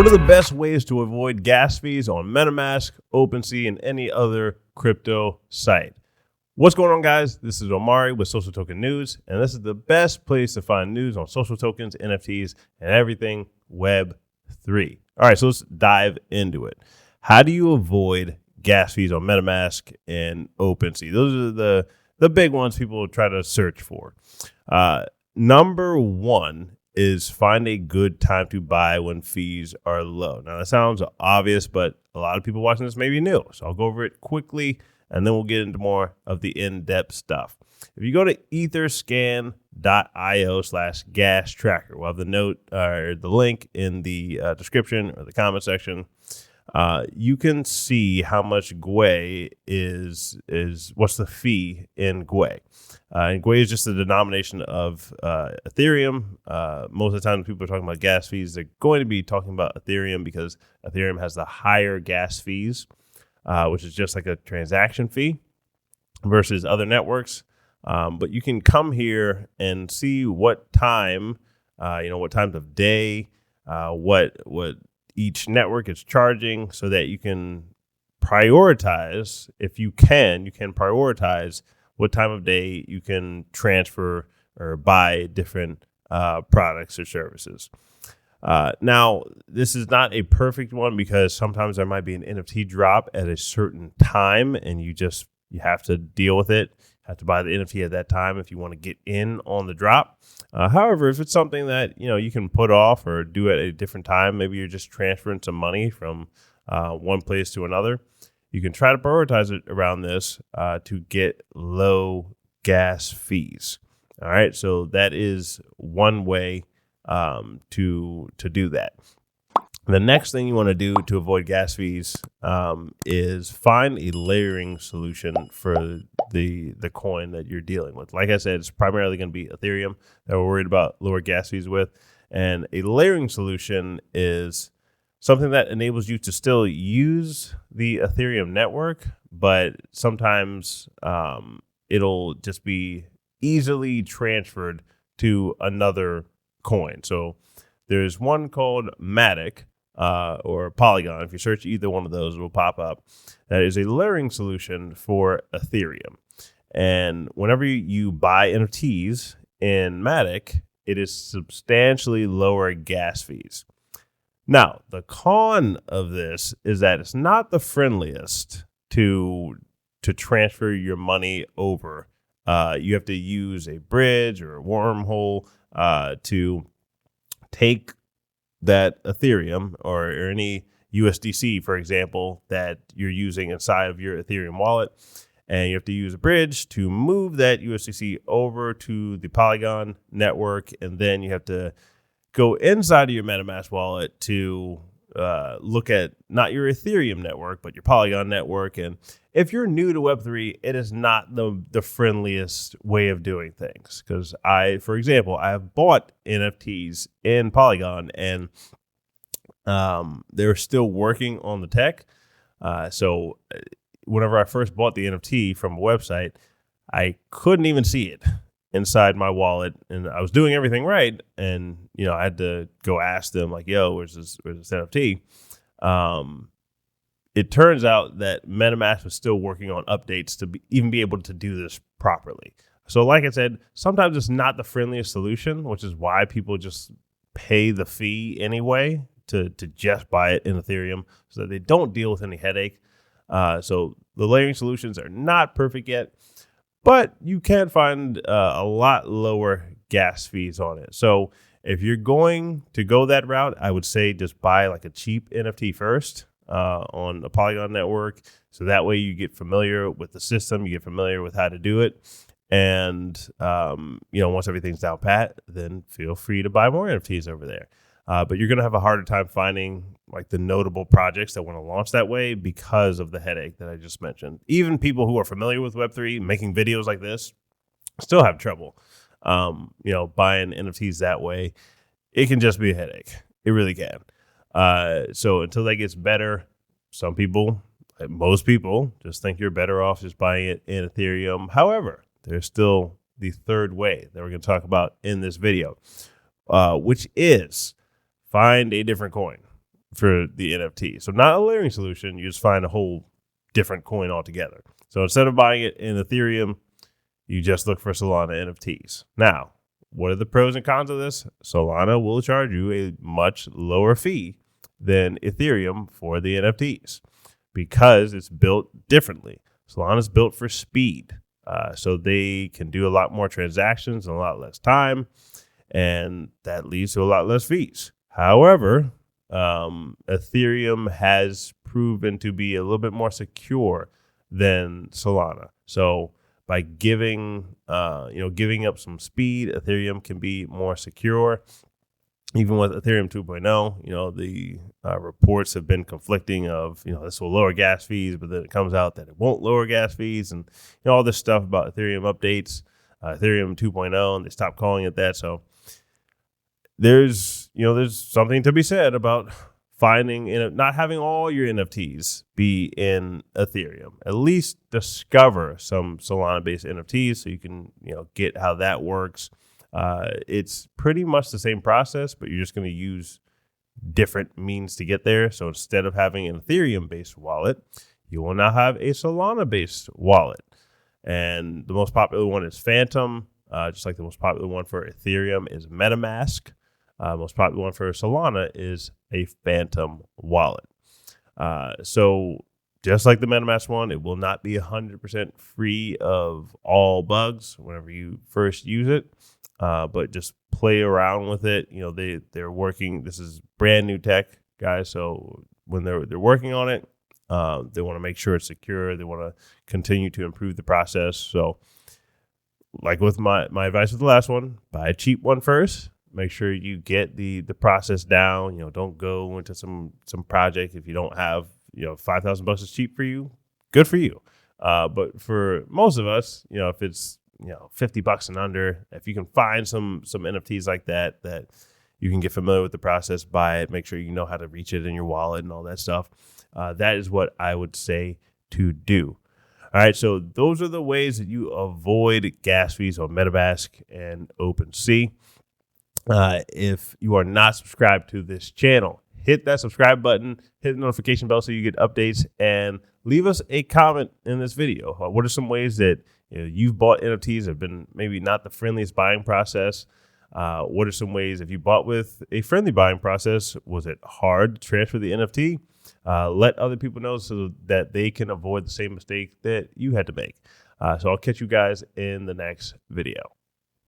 What are the best ways to avoid gas fees on Metamask, Opensea, and any other crypto site? What's going on, guys? This is Omari with Social Token News, and this is the best place to find news on social tokens, NFTs, and everything Web3. All right, so let's dive into it. How do you avoid gas fees on Metamask and Opensea? Those are the big ones people try to search for. Number one is find a good time to buy when fees are low. Now, that sounds obvious, but a lot of people watching this may be new. So I'll go over it quickly, and then we'll get into more of the in-depth stuff. If you go to etherscan.io/gas tracker, we'll have the note or the link in the description or the comment section. You can see how much Gwei is what's the fee in Gwei. And Gwei is just the denomination of Ethereum. Most of the time when people are talking about gas fees, they're going to be talking about Ethereum because Ethereum has the higher gas fees, which is just like a transaction fee versus other networks. But you can come here and see what time, what times of day, what each network is charging, so that you can prioritize. If you can prioritize what time of day you can transfer or buy different products or services. Now, this is not a perfect one because sometimes there might be an NFT drop at a certain time, and you have to deal with it. Have to buy the NFT at that time if you want to get in on the drop. However, if it's something that you can put off or do at a different time, maybe you're just transferring some money from one place to another, you can try to prioritize it around this to get low gas fees. All right, so that is one way to do that. The next thing you want to do to avoid gas fees is find a layering solution for the coin that you're dealing with. Like I said, it's primarily going to be Ethereum that we're worried about lower gas fees with. And a layering solution is something that enables you to still use the Ethereum network, but sometimes it'll just be easily transferred to another coin. So there's one called Matic or Polygon. If you search either one of those, it will pop up. That is a layering solution for Ethereum. And whenever you buy NFTs in Matic, it is substantially lower gas fees. Now, the con of this is that it's not the friendliest to transfer your money over. You have to use a bridge or a wormhole to take that Ethereum or any USDC, for example, that you're using inside of your Ethereum wallet. And you have to use a bridge to move that USDC over to the Polygon network. And then you have to go inside of your MetaMask wallet to look at not your Ethereum network, but your Polygon network. And if you're new to Web3, it is not the friendliest way of doing things. Because for example, I have bought NFTs in Polygon, and they're still working on the tech. So whenever I first bought the NFT from a website, I couldn't even see it inside my wallet, and I was doing everything right. And, I had to go ask them like, yo, where's this NFT? It turns out that MetaMask was still working on updates to even be able to do this properly. So like I said, sometimes it's not the friendliest solution, which is why people just pay the fee anyway to just buy it in Ethereum so that they don't deal with any headache. So the layering solutions are not perfect yet, but you can find a lot lower gas fees on it. So if you're going to go that route, I would say just buy like a cheap NFT first on the Polygon network. So that way you get familiar with the system, you get familiar with how to do it. And, once everything's down pat, then feel free to buy more NFTs over there. But you're going to have a harder time finding like the notable projects that want to launch that way because of the headache that I just mentioned. Even people who are familiar with Web3 making videos like this still have trouble, buying NFTs that way. It can just be a headache. It really can. So until that gets better, some people, like most people, just think you're better off just buying it in Ethereum. However, there's still the third way that we're going to talk about in this video, which is find a different coin. for the NFT. So not a layering solution. You just find a whole different coin altogether. So instead of buying it in Ethereum, you just look for Solana NFTs. Now, what are the pros and cons of this? Solana will charge you a much lower fee than Ethereum for the NFTs because it's built differently. Solana is built for speed. So they can do a lot more transactions in a lot less time, and that leads to a lot less fees. However, Ethereum has proven to be a little bit more secure than Solana. So by giving up some speed, Ethereum can be more secure. Even with Ethereum 2.0, the reports have been conflicting of, this will lower gas fees, but then it comes out that it won't lower gas fees, and all this stuff about Ethereum updates, Ethereum 2.0, and they stopped calling it that. So there's something to be said about finding, not having all your NFTs be in Ethereum. At least discover some Solana-based NFTs so you can, get how that works. It's pretty much the same process, but you're just going to use different means to get there. So instead of having an Ethereum-based wallet, you will now have a Solana-based wallet. And the most popular one is Phantom, just like the most popular one for Ethereum is Metamask. Most popular one for Solana is a Phantom wallet. So just like the MetaMask one, it will not be 100% free of all bugs whenever you first use it. But just play around with it. They're working. This is brand new tech, guys. So when they're working on it, they want to make sure it's secure. They want to continue to improve the process. So, like with my advice with the last one, buy a cheap one first. Make sure you get the process down. Don't go into some project if you don't have $5,000 is cheap for you. Good for you. But for most of us, if it's $50 and under, if you can find some NFTs like that you can get familiar with the process, buy it, make sure you know how to reach it in your wallet and all that stuff. That is what I would say to do. All right, so those are the ways that you avoid gas fees on Metamask and Opensea. If you are not subscribed to this channel, hit that subscribe button, hit the notification bell so you get updates, and leave us a comment in this video. What are some ways that you've bought NFTs have been maybe not the friendliest buying process? What are some ways, if you bought with a friendly buying process, was it hard to transfer the NFT? Let other people know so that they can avoid the same mistake that you had to make. So I'll catch you guys in the next video.